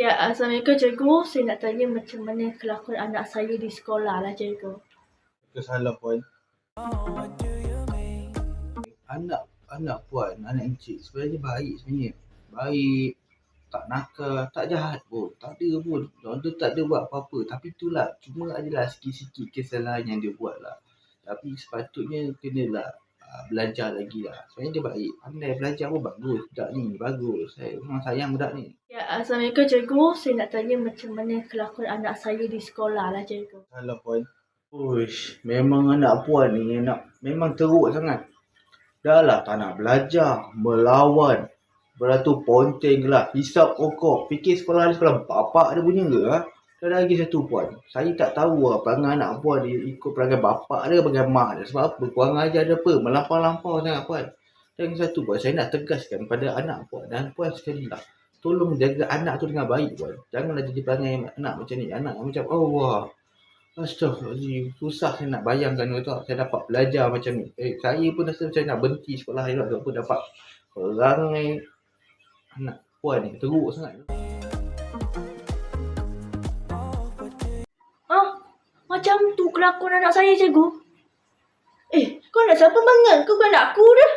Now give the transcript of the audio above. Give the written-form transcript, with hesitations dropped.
Ya, Assalamualaikum cikgu. Saya nak tanya macam mana kelakuan anak saya di sekolah lah cikgu. Salah puan. Anak puan, anak encik sebenarnya baik sebenarnya. Baik, tak nakal, tak jahat pun. Tak ada pun. Dia tak ada buat apa-apa. Tapi itulah, cuma adalah sikit-sikit kesalahan yang dia buat lah. Tapi sepatutnya kenalah belajar lagi lah. Sebenarnya dia baik. Pandai belajar pun bagus. Budak ni bagus. Saya memang sayang budak ni. Ya, Assalamualaikum cikgu. Saya nak tanya macam mana kelakuan anak saya di sekolah lah cikgu. Salah puan. Uish, memang anak puan ni memang teruk sangat. Dah lah tak nak belajar, melawan. Beratur ponteng lah, hisap rokok. Fikir sekolah ni sekolah bapak dia punya ke? Dah lagi satu puan. Saya tak tahu lah perangai anak puan dia ikut perangai bapak dia, perangai mak dia. Sebab apa? Kurang ajar dia apa? Melampau-lampau sangat puan. Dan satu puan, saya nak tegaskan pada anak puan. Dan puan sekali lah, tolong jaga anak tu dengan baik puan. Janganlah jadi perangai anak macam ni. Anak macam Allah. Astaghfirullahaladzim, susah saya nak bayangkan tu saya dapat belajar macam ni. Saya pun rasa macam nak berhenti sekolah ni sebab apa dapat perangai anak puan ni teruk sangat. Macam tu kelakuan anak saya cikgu. Kau nak siapa manggil? Kau kan aku dah.